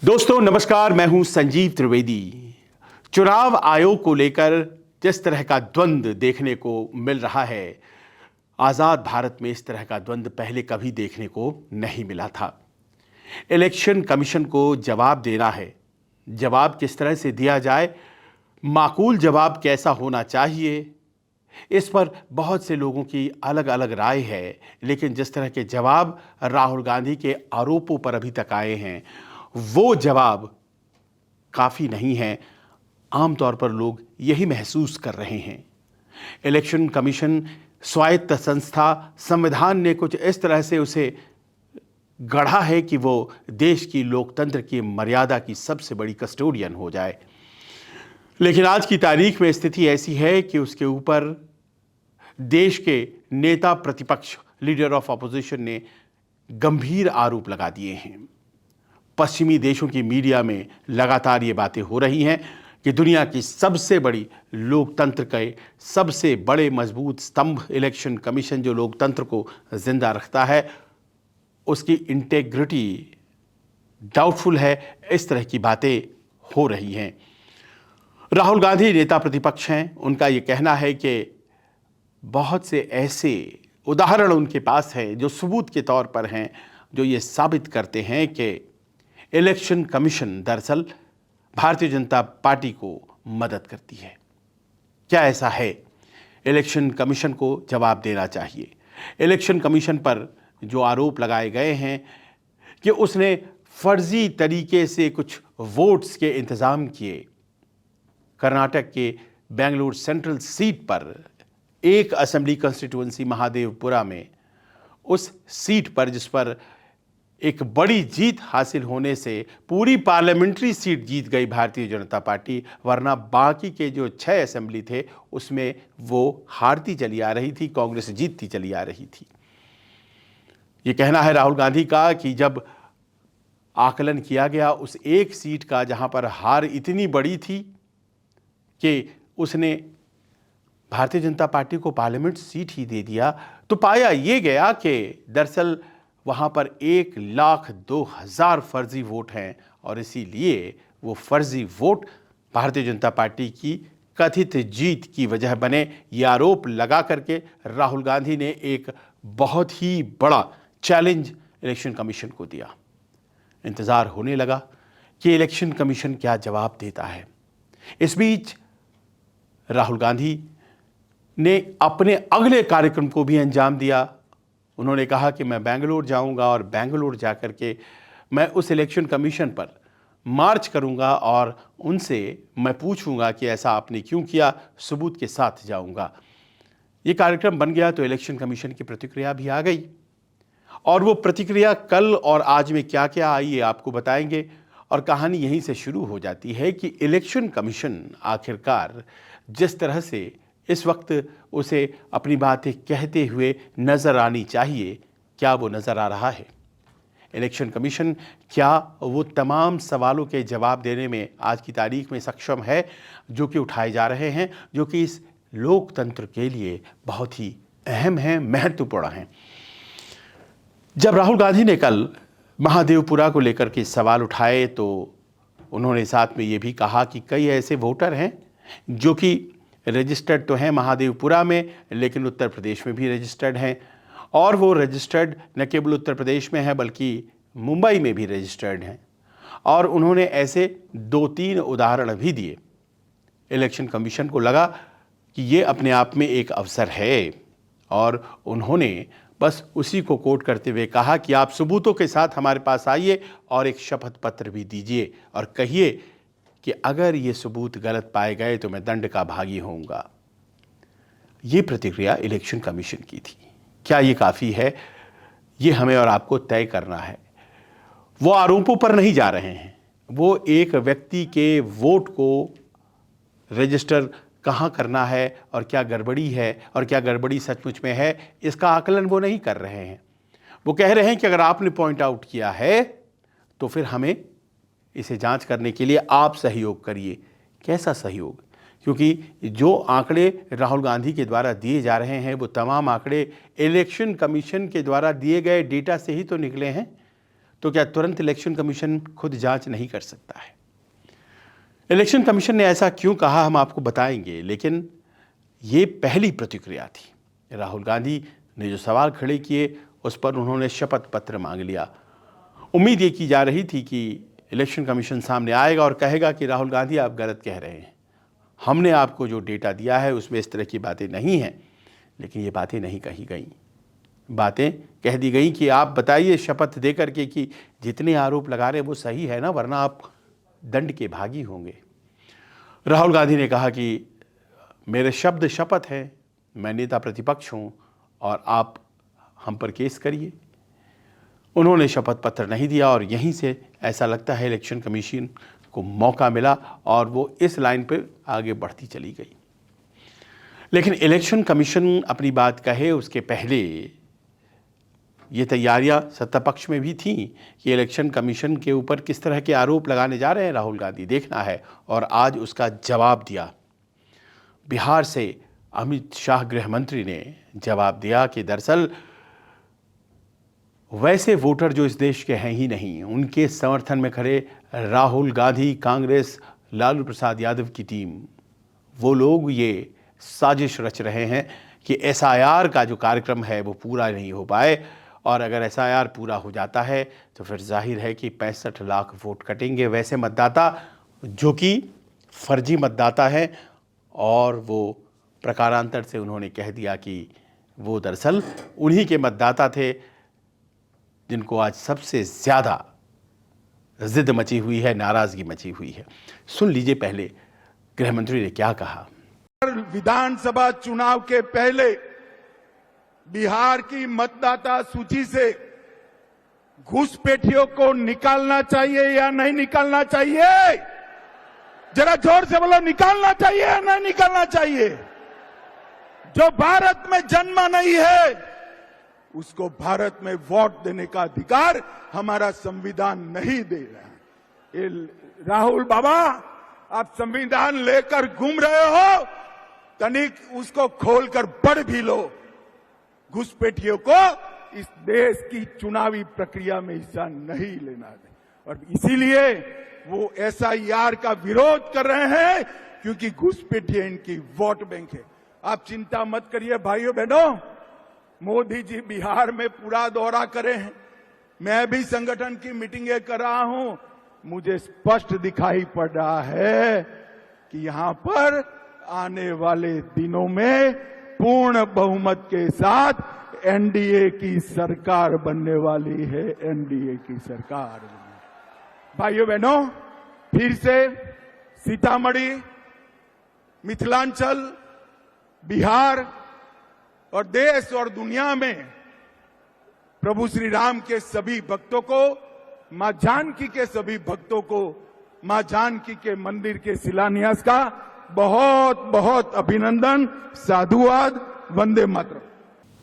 दोस्तों नमस्कार, मैं हूं संजीव त्रिवेदी। चुनाव आयोग को लेकर जिस तरह का द्वंद्व देखने को मिल रहा है, आजाद भारत में इस तरह का द्वंद्व पहले कभी देखने को नहीं मिला था। इलेक्शन कमीशन को जवाब देना है। जवाब किस तरह से दिया जाए, माकूल जवाब कैसा होना चाहिए, इस पर बहुत से लोगों की अलग अलग राय है। लेकिन जिस तरह के जवाब राहुल गांधी के आरोपों पर अभी तक आए हैं, वो जवाब काफ़ी नहीं है। आमतौर पर लोग यही महसूस कर रहे हैं। इलेक्शन कमीशन स्वायत्त संस्था, संविधान ने कुछ इस तरह से उसे गढ़ा है कि वो देश की लोकतंत्र की मर्यादा की सबसे बड़ी कस्टोडियन हो जाए। लेकिन आज की तारीख में स्थिति ऐसी है कि उसके ऊपर देश के नेता प्रतिपक्ष, लीडर ऑफ ऑपोजिशन ने गंभीर आरोप लगा दिए हैं। पश्चिमी देशों की मीडिया में लगातार ये बातें हो रही हैं कि दुनिया की सबसे बड़ी लोकतंत्र के सबसे बड़े मजबूत स्तंभ इलेक्शन कमीशन, जो लोकतंत्र को जिंदा रखता है, उसकी इंटेग्रिटी डाउटफुल है। इस तरह की बातें हो रही हैं। राहुल गांधी नेता प्रतिपक्ष हैं। उनका ये कहना है कि बहुत से ऐसे उदाहरण उनके पास हैं जो सबूत के तौर पर हैं, जो ये साबित करते हैं कि इलेक्शन कमीशन दरअसल भारतीय जनता पार्टी को मदद करती है। क्या ऐसा है? इलेक्शन कमीशन को जवाब देना चाहिए। इलेक्शन कमीशन पर जो आरोप लगाए गए हैं कि उसने फर्जी तरीके से कुछ वोट्स के इंतज़ाम किए। कर्नाटक के बेंगलुरु सेंट्रल सीट पर एक असेंबली कंस्टिट्यूएंसी महादेवपुरा में, उस सीट पर जिस पर एक बड़ी जीत हासिल होने से पूरी पार्लियामेंट्री सीट जीत गई भारतीय जनता पार्टी, वरना बाकी के जो 6 असेंबली थे उसमें वो हारती चली आ रही थी, कांग्रेस जीतती चली आ रही थी। ये कहना है राहुल गांधी का कि जब आकलन किया गया उस एक सीट का, जहां पर हार इतनी बड़ी थी कि उसने भारतीय जनता पार्टी को पार्लियामेंट सीट ही दे दिया, तो पाया ये गया कि दरअसल वहाँ पर 1,02,000 फर्जी वोट हैं और इसीलिए वो फर्जी वोट भारतीय जनता पार्टी की कथित जीत की वजह बने। ये आरोप लगा करके राहुल गांधी ने एक बहुत ही बड़ा चैलेंज इलेक्शन कमीशन को दिया। इंतज़ार होने लगा कि इलेक्शन कमीशन क्या जवाब देता है। इस बीच राहुल गांधी ने अपने अगले कार्यक्रम को भी अंजाम दिया। उन्होंने कहा कि मैं बेंगलुरु जाऊंगा और बेंगलुरु जाकर के मैं उस इलेक्शन कमीशन पर मार्च करूंगा और उनसे मैं पूछूंगा कि ऐसा आपने क्यों किया, सबूत के साथ जाऊंगा। ये कार्यक्रम बन गया तो इलेक्शन कमीशन की प्रतिक्रिया भी आ गई, और वो प्रतिक्रिया कल और आज में क्या क्या आई ये आपको बताएंगे। और कहानी यहीं से शुरू हो जाती है कि इलेक्शन कमीशन आखिरकार जिस तरह से इस वक्त उसे अपनी बातें कहते हुए नज़र आनी चाहिए, क्या वो नज़र आ रहा है? इलेक्शन कमीशन क्या वो तमाम सवालों के जवाब देने में आज की तारीख में सक्षम है जो कि उठाए जा रहे हैं, जो कि इस लोकतंत्र के लिए बहुत ही अहम हैं, महत्वपूर्ण हैं? जब राहुल गांधी ने कल महादेवपुरा को लेकर के सवाल उठाए तो उन्होंने साथ में ये भी कहा कि कई ऐसे वोटर हैं जो कि रजिस्टर्ड तो हैं महादेवपुरा में, लेकिन उत्तर प्रदेश में भी रजिस्टर्ड हैं, और वो रजिस्टर्ड न केवल उत्तर प्रदेश में है बल्कि मुंबई में भी रजिस्टर्ड हैं। और उन्होंने ऐसे 2-3 उदाहरण भी दिए। इलेक्शन कमीशन को लगा कि ये अपने आप में एक अवसर है, और उन्होंने बस उसी को कोट करते हुए कहा कि आप सबूतों के साथ हमारे पास आइए और एक शपथ पत्र भी दीजिए और कहिए कि अगर ये सबूत गलत पाए गए तो मैं दंड का भागी होऊंगा। ये प्रतिक्रिया इलेक्शन कमीशन की थी। क्या ये काफ़ी है? ये हमें और आपको तय करना है। वो आरोपों पर नहीं जा रहे हैं, वो एक व्यक्ति के वोट को रजिस्टर कहाँ करना है और क्या गड़बड़ी है और क्या गड़बड़ी सचमुच में है, इसका आकलन वो नहीं कर रहे हैं। वो कह रहे हैं कि अगर आपने पॉइंट आउट किया है तो फिर हमें इसे जांच करने के लिए आप सहयोग करिए। कैसा सहयोग? क्योंकि जो आंकड़े राहुल गांधी के द्वारा दिए जा रहे हैं वो तमाम आंकड़े इलेक्शन कमीशन के द्वारा दिए गए डेटा से ही तो निकले हैं। तो क्या तुरंत इलेक्शन कमीशन खुद जांच नहीं कर सकता है? इलेक्शन कमीशन ने ऐसा क्यों कहा हम आपको बताएंगे, लेकिन ये पहली प्रतिक्रिया थी। राहुल गांधी ने जो सवाल खड़े किए उस पर उन्होंने शपथ पत्र मांग लिया। उम्मीद ये की जा रही थी कि इलेक्शन कमीशन सामने आएगा और कहेगा कि राहुल गांधी आप गलत कह रहे हैं, हमने आपको जो डेटा दिया है उसमें इस तरह की बातें नहीं हैं। लेकिन ये बातें नहीं कही गई। बातें कह दी गई कि आप बताइए शपथ दे करके कि जितने आरोप लगा रहे हैं वो सही है ना, वरना आप दंड के भागी होंगे। राहुल गांधी ने कहा कि मेरे शब्द शपथ है, मैं नेता प्रतिपक्ष हूं और आप हम पर केस करिए। उन्होंने शपथ पत्र नहीं दिया और यहीं से ऐसा लगता है इलेक्शन कमीशन को मौका मिला और वो इस लाइन पर आगे बढ़ती चली गई। लेकिन इलेक्शन कमीशन अपनी बात कहे उसके पहले ये तैयारियां सत्ता पक्ष में भी थीं कि इलेक्शन कमीशन के ऊपर किस तरह के आरोप लगाने जा रहे हैं राहुल गांधी, देखना है। और आज उसका जवाब दिया। बिहार से अमित शाह गृह मंत्री ने जवाब दिया कि दरअसल वैसे वोटर जो इस देश के हैं ही नहीं, उनके समर्थन में खड़े राहुल गांधी, कांग्रेस, लालू प्रसाद यादव की टीम, वो लोग ये साजिश रच रहे हैं कि एसआईआर का जो कार्यक्रम है वो पूरा नहीं हो पाए। और अगर एसआईआर पूरा हो जाता है तो फिर जाहिर है कि 65 लाख वोट कटेंगे, वैसे मतदाता जो कि फर्जी मतदाता हैं। और वो प्रकारांतर से उन्होंने कह दिया कि वो दरअसल उन्हीं के मतदाता थे जिनको आज सबसे ज़्यादा जिद मची हुई है, नाराज़गी मची हुई है। सुन लीजिए पहले गृहमंत्री ने क्या कहा। विधानसभा चुनाव के पहले बिहार की मतदाता सूची से घुसपैठियों को निकालना चाहिए या नहीं निकालना चाहिए? जरा जोर से बोलो, निकालना चाहिए या नहीं निकालना चाहिए? जो भारत में जन्मा नहीं है उसको भारत में वोट देने का अधिकार हमारा संविधान नहीं दे रहा है। राहुल बाबा, आप संविधान लेकर घूम रहे हो, तनिक उसको खोलकर पढ़ भी लो। घुसपैठियों को इस देश की चुनावी प्रक्रिया में हिस्सा नहीं लेना है और इसीलिए वो एसआईआर का विरोध कर रहे हैं, क्योंकि घुसपैठिए इनकी वोट बैंक है। आप चिंता मत करिए भाइयों बहनों, मोदी जी बिहार में पूरा दौरा करे हैं, मैं भी संगठन की मीटिंगें कर रहा हूं। मुझे स्पष्ट दिखाई पड़ रहा है कि यहां पर आने वाले दिनों में पूर्ण बहुमत के साथ एनडीए की सरकार बनने वाली है। एनडीए की सरकार भाइयों बहनों, फिर से सीतामढ़ी, मिथिलांचल, बिहार और देश और दुनिया में प्रभु श्री राम के सभी भक्तों को, मां जानकी के सभी भक्तों को मां जानकी के मंदिर के शिलान्यास का बहुत बहुत अभिनंदन, साधुवाद, वंदे मातरम।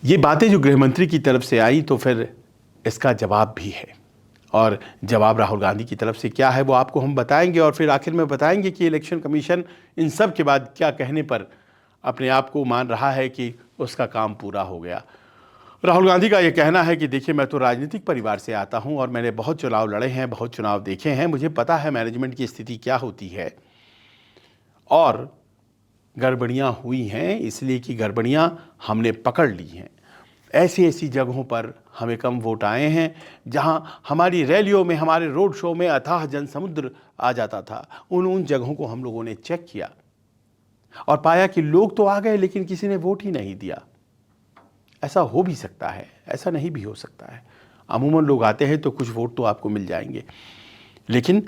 ये बातें जो गृहमंत्री की तरफ से आई तो फिर इसका जवाब भी है और जवाब राहुल गांधी की तरफ से क्या है वो आपको हम बताएंगे और फिर आखिर में बताएंगे कि इलेक्शन कमीशन इन सब के बाद क्या कहने पर अपने आप को मान रहा है कि उसका काम पूरा हो गया। राहुल गांधी का ये कहना है कि देखिए, मैं तो राजनीतिक परिवार से आता हूं और मैंने बहुत चुनाव लड़े हैं, बहुत चुनाव देखे हैं, मुझे पता है मैनेजमेंट की स्थिति क्या होती है और गड़बड़ियां हुई हैं, इसलिए कि गड़बड़ियां हमने पकड़ ली हैं। ऐसी ऐसी जगहों पर हमें कम वोट आए हैं जहां हमारी रैलियों में, हमारे रोड शो में अथाह जनसमुद्र आ जाता था। उन जगहों को हम लोगों ने चेक किया और पाया कि लोग तो आ गए लेकिन किसी ने वोट ही नहीं दिया। ऐसा हो भी सकता है, ऐसा नहीं भी हो सकता है। अमूमन लोग आते हैं तो कुछ वोट तो आपको मिल जाएंगे, लेकिन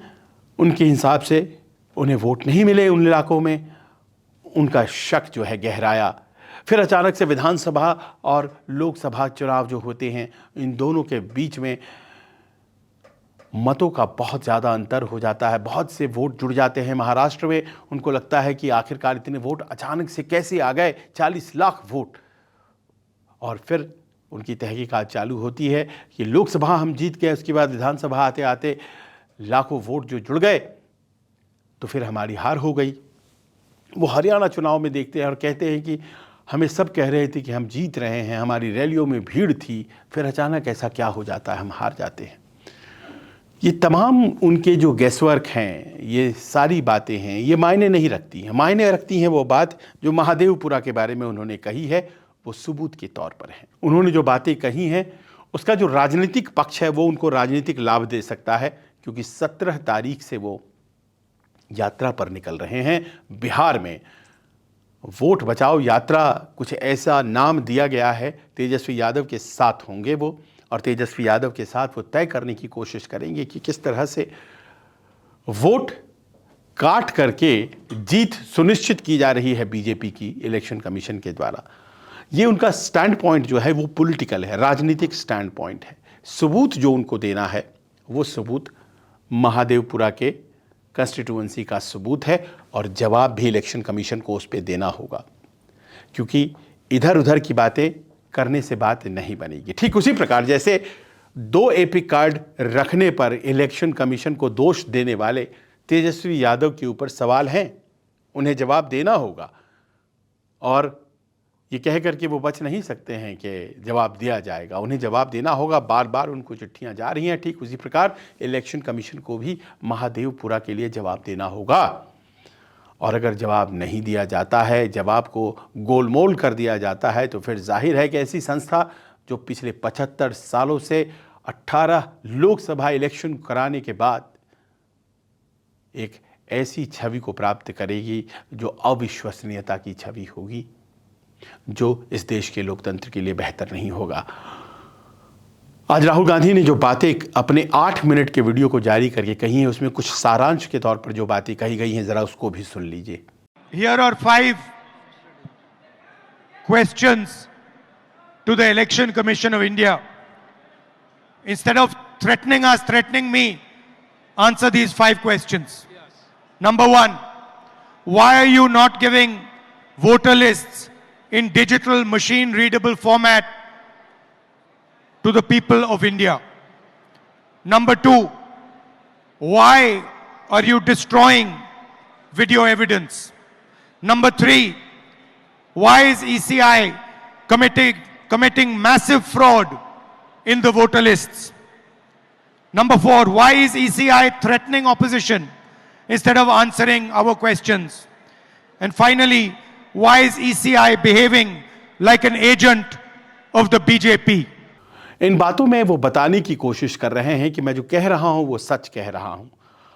उनके हिसाब से उन्हें वोट नहीं मिले उन इलाकों में। उनका शक जो है गहराया। फिर अचानक से विधानसभा और लोकसभा चुनाव जो होते हैं, इन दोनों के बीच में मतों का बहुत ज़्यादा अंतर हो जाता है, बहुत से वोट जुड़ जाते हैं। महाराष्ट्र में उनको लगता है कि आखिरकार इतने वोट अचानक से कैसे आ गए, 40 लाख वोट। और फिर उनकी तहकीकात चालू होती है कि लोकसभा हम जीत गए, उसके बाद विधानसभा आते आते लाखों वोट जो जुड़ गए तो फिर हमारी हार हो गई। वो हरियाणा चुनाव में देखते हैं और कहते हैं कि हमें सब कह रहे थे कि हम जीत रहे हैं, हमारी रैलियों में भीड़ थी, फिर अचानक ऐसा क्या हो जाता है, हम हार जाते हैं। ये तमाम उनके जो गैसवर्क हैं, ये सारी बातें हैं, ये मायने नहीं रखती हैं। मायने रखती हैं वो बात जो महादेवपुरा के बारे में उन्होंने कही है, वो सबूत के तौर पर है। उन्होंने जो बातें कही हैं उसका जो राजनीतिक पक्ष है वो उनको राजनीतिक लाभ दे सकता है, क्योंकि 17 तारीख से वो यात्रा पर निकल रहे हैं बिहार में। वोट बचाओ यात्रा कुछ ऐसा नाम दिया गया है, तेजस्वी यादव के साथ होंगे वो, और तेजस्वी यादव के साथ वो तय करने की कोशिश करेंगे कि किस तरह से वोट काट करके जीत सुनिश्चित की जा रही है बीजेपी की इलेक्शन कमीशन के द्वारा। ये उनका स्टैंड पॉइंट जो है वो पॉलिटिकल है, राजनीतिक स्टैंड पॉइंट है। सबूत जो उनको देना है वो सबूत महादेवपुरा के कंस्टिट्यूएंसी का सबूत है, और जवाब भी इलेक्शन कमीशन को उस पर देना होगा, क्योंकि इधर उधर की बातें करने से बात नहीं बनेगी। ठीक उसी प्रकार जैसे 2 एपिक कार्ड रखने पर इलेक्शन कमीशन को दोष देने वाले तेजस्वी यादव के ऊपर सवाल हैं, उन्हें जवाब देना होगा, और ये कह करके वो बच नहीं सकते हैं कि जवाब दिया जाएगा, उन्हें जवाब देना होगा। बार बार उनको चिट्ठियां जा रही हैं, ठीक उसी प्रकार इलेक्शन कमीशन को भी महादेवपुरा के लिए जवाब देना होगा। और अगर जवाब नहीं दिया जाता है, जवाब को गोलमोल कर दिया जाता है, तो फिर जाहिर है कि ऐसी संस्था जो पिछले 75 सालों से 18 लोकसभा इलेक्शन कराने के बाद एक ऐसी छवि को प्राप्त करेगी जो अविश्वसनीयता की छवि होगी, जो इस देश के लोकतंत्र के लिए बेहतर नहीं होगा। आज राहुल गांधी ने जो बातें अपने 8 मिनट के वीडियो को जारी करके कही हैं, उसमें कुछ सारांश के तौर पर जो बातें कही गई हैं, जरा उसको भी सुन लीजिए। Here are 5 questions to the Election Commission of India. Instead of threatening us, threatening me, answer these 5 questions. Number 1, why are you not giving voter lists in digital machine readable format to the people of India? Number 2, why are you destroying video evidence? Number 3, why is ECI committing massive fraud in the voter lists? Number 4, why is ECI threatening opposition instead of answering our questions? And finally, why is ECI behaving like an agent of the BJP? इन बातों में वो बताने की कोशिश कर रहे हैं कि मैं जो कह रहा हूं वो सच कह रहा हूं।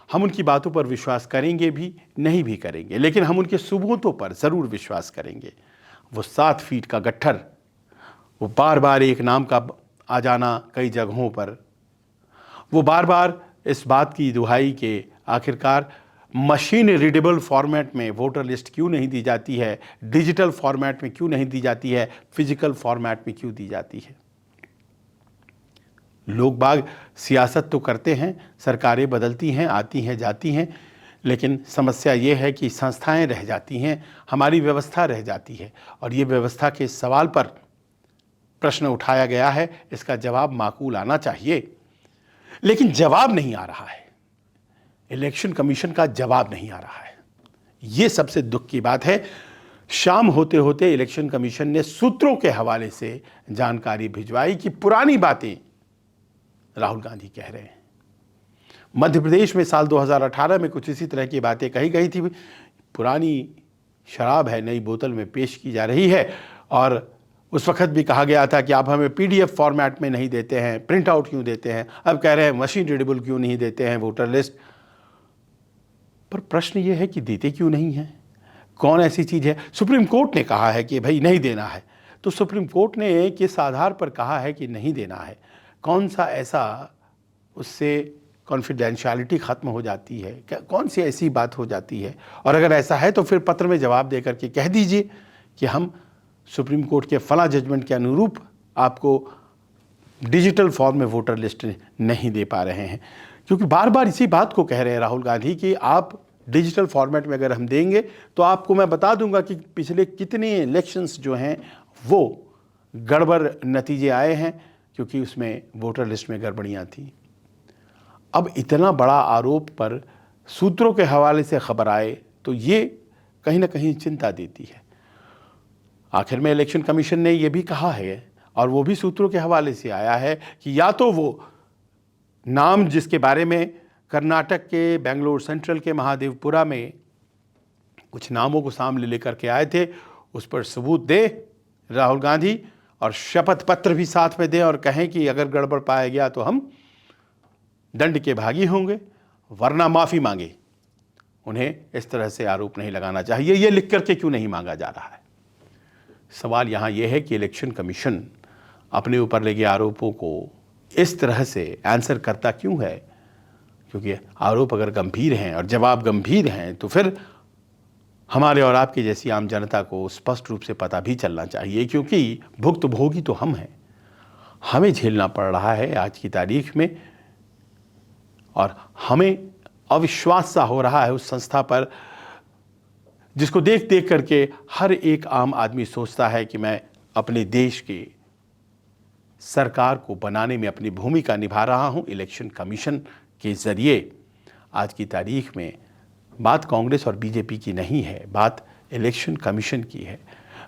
हम उनकी बातों पर विश्वास करेंगे भी, नहीं भी करेंगे, लेकिन हम उनके सबूतों पर ज़रूर विश्वास करेंगे। वो 7 फीट का गट्ठर, वो बार बार एक नाम का आ जाना कई जगहों पर, वो बार बार इस बात की दुहाई के आखिरकार मशीन रीडेबल फॉर्मेट में वोटर लिस्ट क्यों नहीं दी जाती है, डिजिटल फॉर्मेट में क्यों नहीं दी जाती है, फिजिकल फॉर्मेट में क्यों दी जाती है। लोग बाग सियासत तो करते हैं, सरकारें बदलती हैं, आती हैं, जाती हैं, लेकिन समस्या ये है कि संस्थाएं रह जाती हैं, हमारी व्यवस्था रह जाती है, और ये व्यवस्था के सवाल पर प्रश्न उठाया गया है, इसका जवाब माकूल आना चाहिए, लेकिन जवाब नहीं आ रहा है। इलेक्शन कमीशन का जवाब नहीं आ रहा है। ये सबसे दुख की बात है। शाम होते होते इलेक्शन कमीशन ने सूत्रों के हवाले से जानकारी भिजवाई कि पुरानी बातें राहुल गांधी कह रहे हैं। मध्य प्रदेश में साल 2018 में कुछ इसी तरह की बातें कही गई थी। पुरानी शराब है, नई बोतल में पेश की जा रही है, और उस वक्त भी कहा गया था कि आप हमें PDF फॉर्मेट में नहीं देते हैं, प्रिंट आउट क्यों देते हैं, अब कह रहे हैं मशीन रीडेबल क्यों नहीं देते हैं वोटर लिस्ट। पर प्रश्न ये है कि देते क्यों नहीं हैं, कौन ऐसी चीज़ है। सुप्रीम कोर्ट ने कहा है कि भाई नहीं देना है, तो सुप्रीम कोर्ट ने किस आधार पर कहा है कि नहीं देना है, कौन सा ऐसा उससे कॉन्फिडेंशियलिटी ख़त्म हो जाती है, क्या कौन सी ऐसी बात हो जाती है। और अगर ऐसा है तो फिर पत्र में जवाब दे करके कह दीजिए कि हम सुप्रीम कोर्ट के फला जजमेंट के अनुरूप आपको डिजिटल फॉर्म में वोटर लिस्ट नहीं दे पा रहे हैं। क्योंकि बार बार इसी बात को कह रहे हैं राहुल गांधी कि आप डिजिटल फॉर्मेट में अगर हम देंगे तो आपको मैं बता दूंगा कि पिछले कितने इलेक्शंस जो हैं वो गड़बड़ नतीजे आए हैं, क्योंकि उसमें वोटर लिस्ट में गड़बड़ियाँ थी। अब इतना बड़ा आरोप पर सूत्रों के हवाले से खबर आए तो ये कहीं ना कहीं चिंता देती है। आखिर में इलेक्शन कमीशन ने यह भी कहा है, और वो भी सूत्रों के हवाले से आया है, कि या तो वो नाम जिसके बारे में कर्नाटक के बेंगलोर सेंट्रल के महादेवपुरा में कुछ नामों को सामने लेकर के आए थे, उस पर सबूत दे राहुल गांधी और शपथ पत्र भी साथ में दें और कहें कि अगर गड़बड़ पाया गया तो हम दंड के भागी होंगे, वरना माफ़ी मांगे। उन्हें इस तरह से आरोप नहीं लगाना चाहिए। ये लिख करके क्यों नहीं मांगा जा रहा है? सवाल यहाँ यह है कि इलेक्शन कमीशन अपने ऊपर लगे आरोपों को इस तरह से आंसर करता क्यों है? क्योंकि आरोप अगर गंभीर हैं और जवाब गंभीर हैं तो फिर हमारे और आपकी जैसी आम जनता को स्पष्ट रूप से पता भी चलना चाहिए, क्योंकि भुक्तभोगी तो हम हैं। हमें झेलना पड़ रहा है आज की तारीख में, और हमें अविश्वास सा हो रहा है उस संस्था पर जिसको देख देख करके हर एक आम आदमी सोचता है कि मैं अपने देश के सरकार को बनाने में अपनी भूमिका निभा रहा हूं। इलेक्शन कमीशन के ज़रिए आज की तारीख में बात कांग्रेस और बीजेपी की नहीं है, बात इलेक्शन कमीशन की है।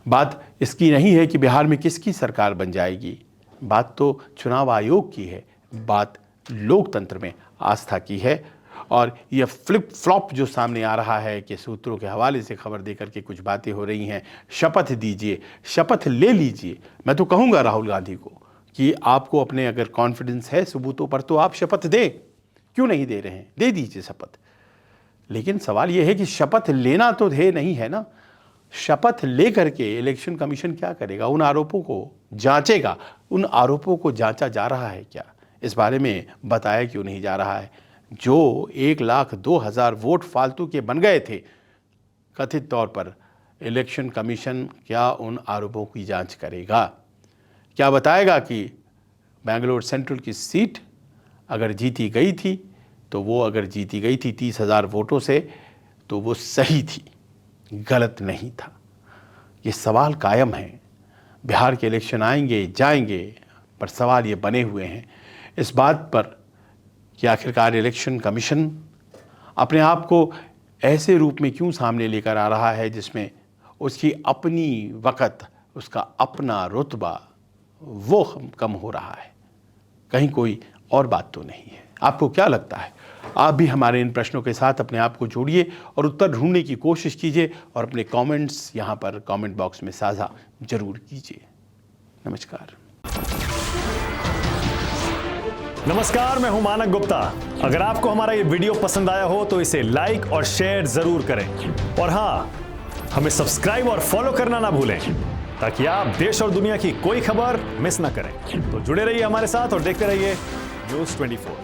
बात इसकी नहीं है कि बिहार में किसकी सरकार बन जाएगी, बात तो चुनाव आयोग की है, बात लोकतंत्र में आस्था की है। और यह फ्लिप फ्लॉप जो सामने आ रहा है कि सूत्रों के हवाले से खबर देकर के कुछ बातें हो रही हैं, शपथ दीजिए, शपथ ले लीजिए। मैं तो कहूँगा राहुल गांधी को कि आपको अपने अगर कॉन्फिडेंस है सबूतों पर तो आप शपथ दें। क्यों नहीं दे रहे हैं? दे दीजिए शपथ। लेकिन सवाल यह है कि शपथ लेना तो ध्येय नहीं है ना। शपथ ले करके इलेक्शन कमीशन क्या करेगा? उन आरोपों को जांचेगा। उन आरोपों को जांचा जा रहा है क्या? इस बारे में बताया क्यों नहीं जा रहा है? जो 1,02,000 वोट फालतू के बन गए थे कथित तौर पर, इलेक्शन कमीशन क्या उन आरोपों की जांच करेगा? क्या बताएगा कि बेंगलोर सेंट्रल की सीट अगर जीती गई थी तो वो अगर जीती गई थी 30,000 वोटों से तो वो सही थी, गलत नहीं था? ये सवाल कायम है। बिहार के इलेक्शन आएंगे जाएंगे, पर सवाल ये बने हुए हैं इस बात पर कि आखिरकार इलेक्शन कमीशन अपने आप को ऐसे रूप में क्यों सामने लेकर आ रहा है जिसमें उसकी अपनी वक़्त, उसका अपना रुतबा वो कम हो रहा है। कहीं कोई और बात तो नहीं है। आपको क्या लगता है? आप भी हमारे इन प्रश्नों के साथ अपने आप को जोड़िए और उत्तर ढूंढने की कोशिश कीजिए और अपने कमेंट्स यहाँ पर कमेंट बॉक्स में साझा जरूर कीजिए। नमस्कार। नमस्कार, मैं हूं मानक गुप्ता। अगर आपको हमारा ये वीडियो पसंद आया हो तो इसे लाइक और शेयर जरूर करें, और हाँ, हमें सब्सक्राइब और फॉलो करना ना भूलें ताकि आप देश और दुनिया की कोई खबर मिस ना करें। तो जुड़े रहिए हमारे साथ और देखते रहिए न्यूज़ 24।